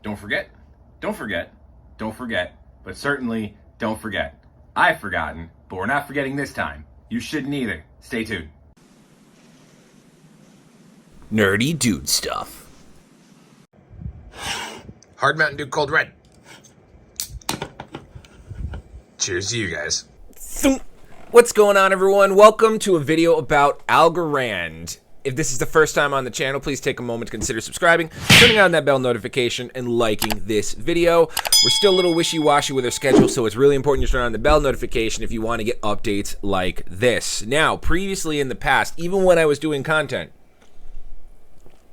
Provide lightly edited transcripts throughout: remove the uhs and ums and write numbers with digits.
Don't forget, don't forget, don't forget, but certainly don't forget. I've forgotten, but we're not forgetting this time. You shouldn't either. Stay tuned. Nerdy dude stuff. Hard Mountain Dew Cold Red. Cheers to you guys. What's going on, everyone? Welcome to a video about Algorand. If this is the first time on the channel, please take a moment to consider subscribing, turning on that bell notification, and liking this video. We're still a little wishy-washy with our schedule, so it's really important you turn on the bell notification if you want to get updates like this. Now, previously in the past, even when I was doing content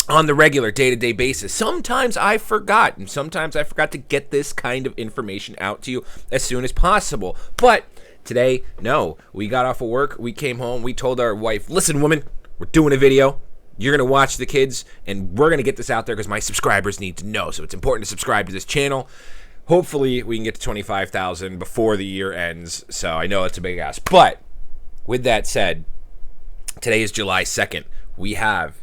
on the regular day-to-day basis, sometimes I forgot to get this kind of information out to you as soon as possible. But today, no. We got off of work, we came home, we told our wife, listen, woman, we're doing a video. You're going to watch the kids, and we're going to get this out there because my subscribers need to know. So it's important to subscribe to this channel. Hopefully, we can get to 25,000 before the year ends. So I know it's a big ask. But with that said, today is July 2nd. We have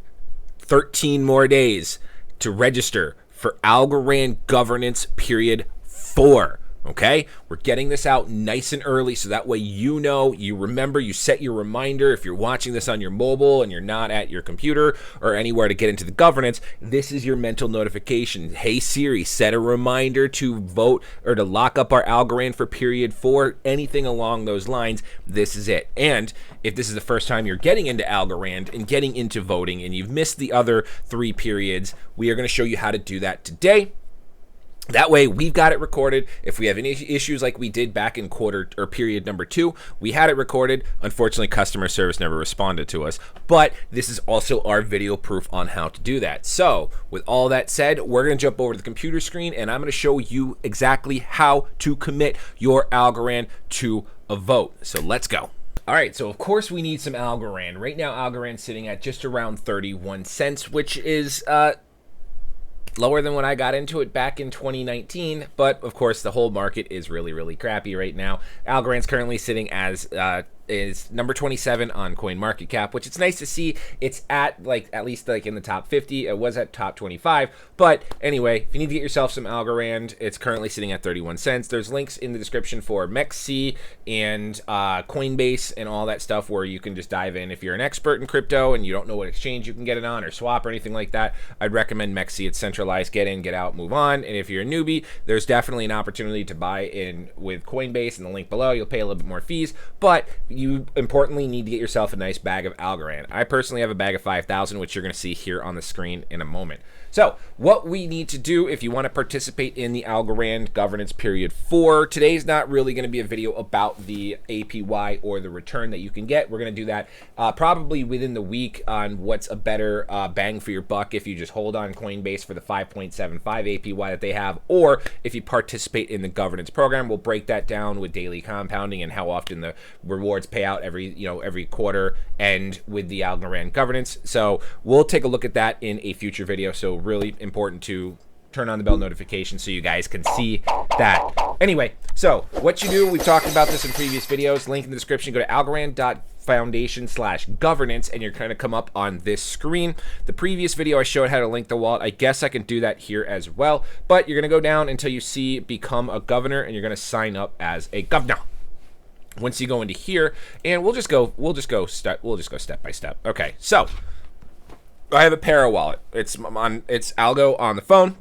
13 more days to register for Algorand Governance Period 4. Okay, we're getting this out nice and early so that way you know, you remember, you set your reminder. If you're watching this on your mobile and you're not at your computer or anywhere to get into the governance, this is your mental notification. Hey Siri, set a reminder to vote or to lock up our Algorand for period 4, anything along those lines. This is it. And if this is the first time you're getting into Algorand and getting into voting and you've missed the other 3 periods, we are going to show you how to do that today. That way, we've got it recorded. If we have any issues like we did back in quarter or period number 2, we had it recorded. Unfortunately, customer service never responded to us. But this is also our video proof on how to do that. So, with all that said, we're going to jump over to the computer screen, and I'm going to show you exactly how to commit your Algorand to a vote. So, let's go. All right, so of course we need some Algorand. Right now, Algorand's sitting at just around 31 cents, which is lower than when I got into it back in 2019, but of course the whole market is really crappy right now. Algorand's currently sitting as is number 27 on CoinMarketCap, which it's nice to see. It's at least in the top 50. It was at top 25, but anyway, if you need to get yourself some Algorand, it's currently sitting at 31 cents. There's links in the description for MEXC and Coinbase and all that stuff where you can just dive in. If you're an expert in crypto and you don't know what exchange you can get it on or swap or anything like that, I'd recommend MEXC. It's centralized. Get in, get out, move on. And if you're a newbie, there's definitely an opportunity to buy in with Coinbase in the link below. You'll pay a little bit more fees, but you importantly need to get yourself a nice bag of Algorand. I personally have a bag of 5,000, which you're going to see here on the screen in a moment. So what we need to do if you want to participate in the Algorand Governance Period 4, today's not really going to be a video about the APY or the return that you can get. We're going to do that probably within the week on what's a better bang for your buck if you just hold on Coinbase for the 5.75 APY that they have, or if you participate in the governance program. We'll break that down with daily compounding and how often the rewards pay out every quarter and with the Algorand governance. So we'll take a look at that in a future video. So really important to turn on the bell notification so you guys can see that. Anyway, so what you do, we've talked about this in previous videos, link in the description. Go to algorand.foundation/governance and you're going to come up on this screen. The previous video I showed how to link the wallet. I guess I can do that here as well, but you're going to go down until you see become a governor and you're going to sign up as a governor. Once you go into here, and we'll just go step by step. Okay, so I have a Para wallet. It's Algo on the phone,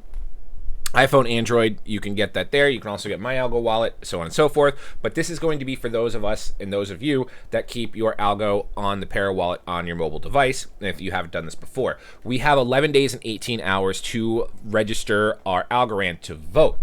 iPhone, Android. You can get that there. You can also get my Algo wallet, so on and so forth. But this is going to be for those of us and those of you that keep your Algo on the Para wallet on your mobile device. If you haven't done this before, we have 11 days and 18 hours to register our Algorand to vote.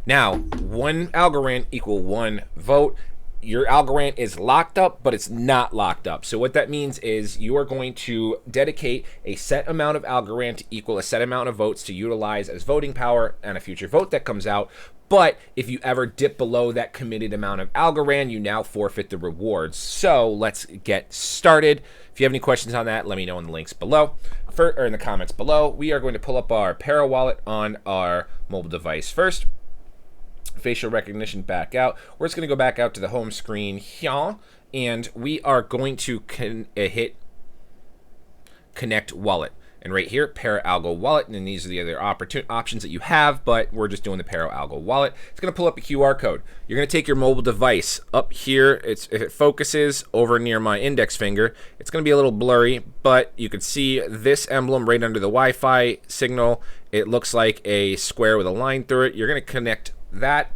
Now, 1 Algorand equal 1 vote. Your Algorand is locked up, but it's not locked up. So what that means is you are going to dedicate a set amount of Algorand to equal a set amount of votes to utilize as voting power on a future vote that comes out. But if you ever dip below that committed amount of Algorand, you now forfeit the rewards. So let's get started. If you have any questions on that, let me know in the links below or in the comments below. We are going to pull up our Para wallet on our mobile device first. Facial recognition back out. We're just going to go back out to the home screen here, and we are going to hit connect wallet. and right here, Para Algo Wallet, and then these are the other options that you have, but we're just doing the Para Algo Wallet. It's going to pull up a QR code. You're going to take your mobile device up here. If it focuses over near my index finger, it's going to be a little blurry, but you can see this emblem right under the Wi-Fi signal. It looks like a square with a line through it. You're going to connect that.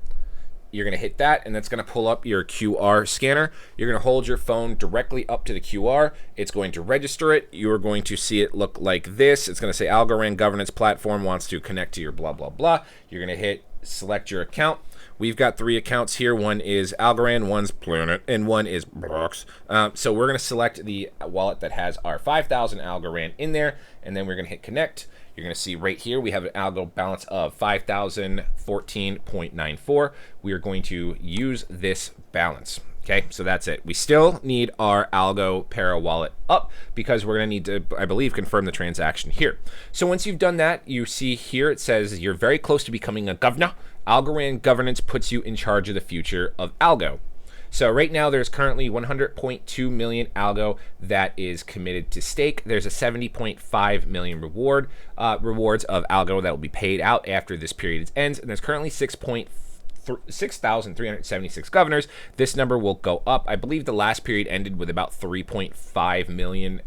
You're going to hit that, and that's going to pull up your QR scanner. You're going to hold your phone directly up to the QR. It's going to register it. You're going to see it look like this. It's going to say Algorand Governance Platform wants to connect to your blah, blah, blah. You're going to hit select your account. We've got 3 accounts here. One is Algorand, one's Planet, and one is Brox. So we're going to select the wallet that has our 5,000 Algorand in there, and then we're going to hit connect. You're going to see right here we have an Algo balance of 5,014.94. We are going to use this balance. Okay, so that's it. We still need our Algo Para wallet up because we're going to need to, I believe, confirm the transaction here. So once you've done that, you see here it says you're very close to becoming a governor. Algorand governance puts you in charge of the future of Algo. So right now there's currently 100.2 million Algo that is committed to stake. There's a 70.5 million rewards of Algo that will be paid out after this period ends, and there's currently 6,376 governors. This number will go up. I believe the last period ended with about 3.5 billion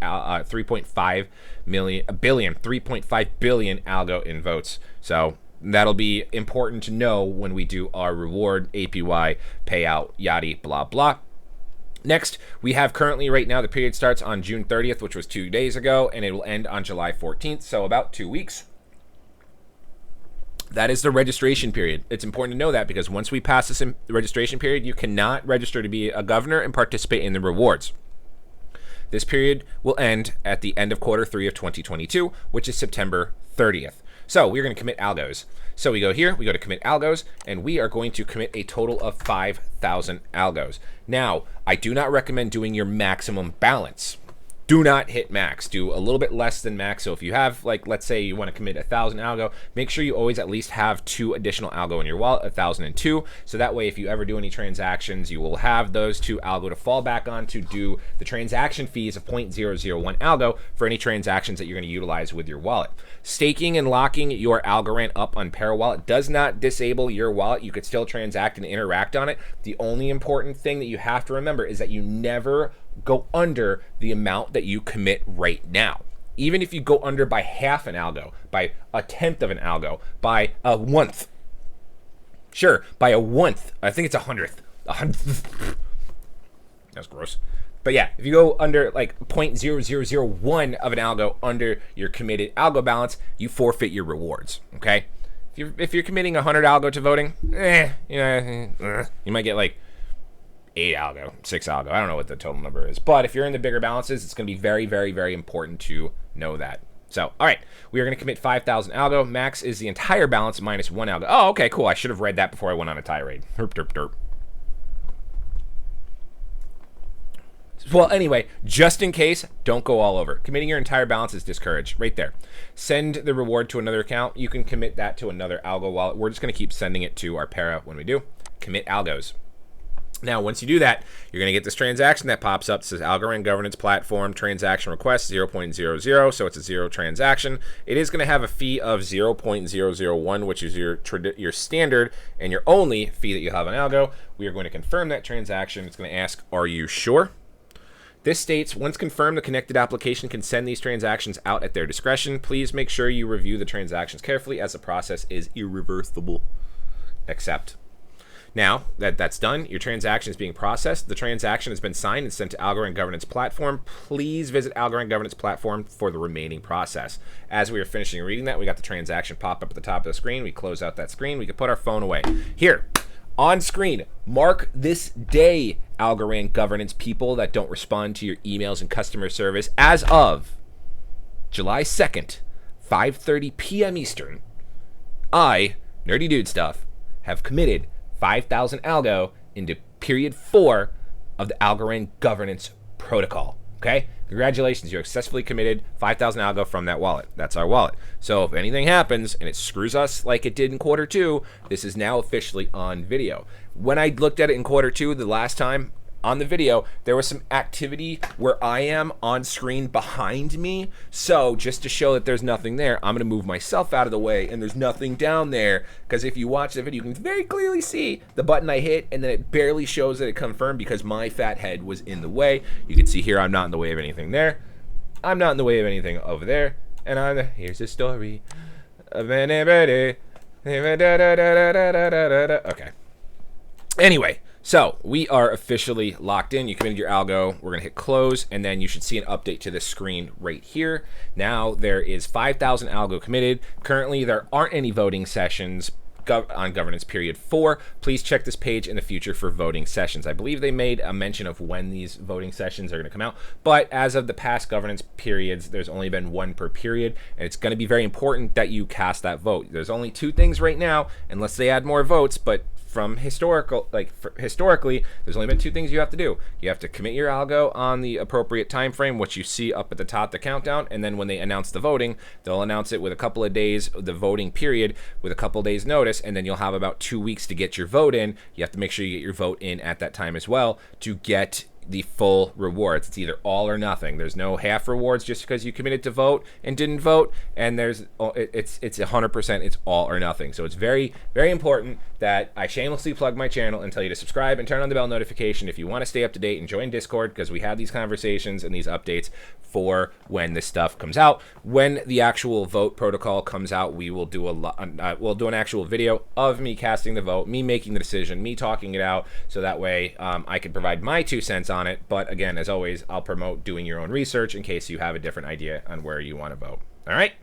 Algo in votes. So that'll be important to know when we do our reward, APY, payout, yada, blah, blah. Next, we have currently right now the period starts on June 30th, which was 2 days ago, and it will end on July 14th, so about 2 weeks. That is the registration period. It's important to know that because once we pass this registration period, you cannot register to be a governor and participate in the rewards. This period will end at the end of quarter 3 of 2022, which is September 30th. So we're going to commit Algos. So we go here, we go to commit Algos, and we are going to commit a total of 5,000 Algos. Now, I do not recommend doing your maximum balance. Do not hit max. Do a little bit less than max. So if you have, like, let's say you want to commit 1,000 Algo, make sure you always at least have 2 additional Algo in your wallet, 1,002. So that way, if you ever do any transactions, you will have those 2 Algo to fall back on to do the transaction fees of 0.001 Algo for any transactions that you're going to utilize with your wallet. Staking and locking your Algorand up on Para Wallet does not disable your wallet. You could still transact and interact on it. The only important thing that you have to remember is that you never go under the amount that you commit right now. Even if you go under by half an Algo, by a tenth of an Algo, by a one-th. Sure, by a one-th. I think it's a hundredth. That's gross. But yeah, if you go under like 0.0001 of an Algo under your committed Algo balance, you forfeit your rewards, okay? If you're committing 100 Algo to voting, you might get like 8 Algo, 6 Algo. I don't know what the total number is. But if you're in the bigger balances, it's going to be very, very, very important to know that. So, all right, we are going to commit 5,000 Algo. Max is the entire balance minus 1 Algo. Oh, okay, cool. I should have read that before I went on a tirade. Herp, derp, derp. Well, anyway, just in case, don't go all over. Committing your entire balance is discouraged. Right there. Send the reward to another account. You can commit that to another Algo wallet. We're just going to keep sending it to our Para when we do. Commit Algos. Now, once you do that, you're going to get this transaction that pops up. It says Algorand Governance Platform Transaction Request 0.00, so it's a 0 transaction. It is going to have a fee of 0.001, which is your standard and your only fee that you have on Algo. We are going to confirm that transaction. It's going to ask, are you sure? This states, once confirmed, the connected application can send these transactions out at their discretion. Please make sure you review the transactions carefully as the process is irreversible. Accept. Now that that's done, your transaction is being processed. The transaction has been signed and sent to Algorand Governance Platform. Please visit Algorand Governance Platform for the remaining process. As we are finishing reading that, we got the transaction pop up at the top of the screen. We close out that screen. We can put our phone away. Here, on screen, mark this day, Algorand Governance people that don't respond to your emails and customer service. As of July 2nd, 5:30 p.m. Eastern, I, Nerdy Dude Stuff, have committed 5,000 Algo into period 4 of the Algorand Governance Protocol. Okay? Congratulations, you're successfully committed 5,000 Algo from that wallet. That's our wallet. So if anything happens and it screws us like it did in quarter 2, this is now officially on video. When I looked at it in quarter 2 the last time, on the video, there was some activity where I am on screen behind me. So just to show that there's nothing there, I'm gonna move myself out of the way and there's nothing down there. Because if you watch the video, you can very clearly see the button I hit and then it barely shows that it confirmed because my fat head was in the way. You can see here I'm not in the way of anything there. I'm not in the way of anything over there. And here's the story of anybody. Okay. Anyway, so we are officially locked in. You committed your algo. We're gonna hit close, and then you should see an update to this screen right here. Now there is 5,000 algo committed. Currently, there aren't any voting sessions on governance period 4. Please check this page in the future for voting sessions. I believe they made a mention of when these voting sessions are going to come out, but as of the past governance periods, there's only been one per period, and it's going to be very important that you cast that vote. There's only 2 things right now, unless they add more votes, but from historically, there's only been 2 things you have to do. You have to commit your algo on the appropriate time frame, which you see up at the top, the countdown, and then when they announce the voting, they'll announce it with a couple of days, the voting period, with a couple of days notice, and then you'll have about 2 weeks to get your vote in. You have to make sure you get your vote in at that time as well to get the full rewards. It's either all or nothing. There's no half rewards just because you committed to vote and didn't vote, and it's 100%, it's all or nothing. So it's very, very important that I shamelessly plug my channel and tell you to subscribe and turn on the bell notification if you want to stay up to date, and join Discord because we have these conversations and these updates for when this stuff comes out. When the actual vote protocol comes out, we will do we'll do an actual video of me casting the vote, me making the decision, me talking it out, so that way I can provide my 2 cents on it. But again, as always, I'll promote doing your own research in case you have a different idea on where you want to vote. All right.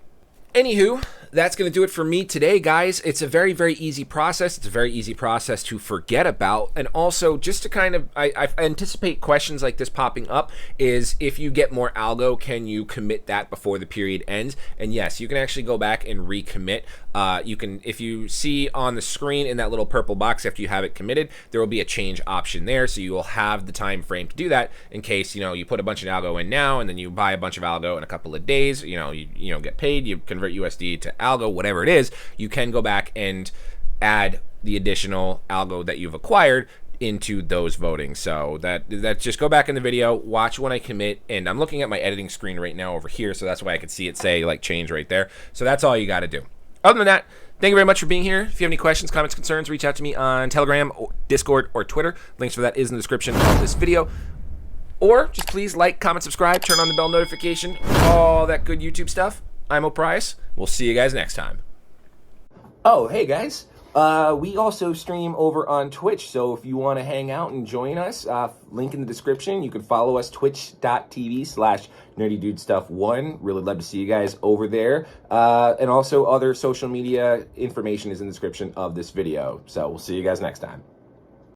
Anywho, that's going to do it for me today, guys. It's a very, very easy process. It's a very easy process to forget about. And also, just to kind of, I anticipate questions like this popping up, is if you get more algo, can you commit that before the period ends? And yes, you can actually go back and recommit. You can, if you see on the screen in that little purple box after you have it committed, there will be a change option there. So you will have the time frame to do that in case, you know, you put a bunch of algo in now and then you buy a bunch of algo in a couple of days, you know, you get paid, you convert USD to algo, whatever it is, you can go back and add the additional algo that you've acquired into those voting. So that just go back in the video, watch when I commit, and I'm looking at my editing screen right now over here, so that's why I could see it say like change right there. So that's all you got to do. Other than that, thank you very much for being here. If you have any questions, comments, concerns, reach out to me on Telegram, or Discord, or Twitter. Links for that is in the description of this video. Or just please like, comment, subscribe, turn on the bell notification, all that good YouTube stuff. I'm O'Price. We'll see you guys next time. Oh, hey guys. We also stream over on Twitch, so if you want to hang out and join us, link in the description. You can follow us, twitch.tv/nerdydudestuff1. Really love to see you guys over there. And also other social media information is in the description of this video. So we'll see you guys next time.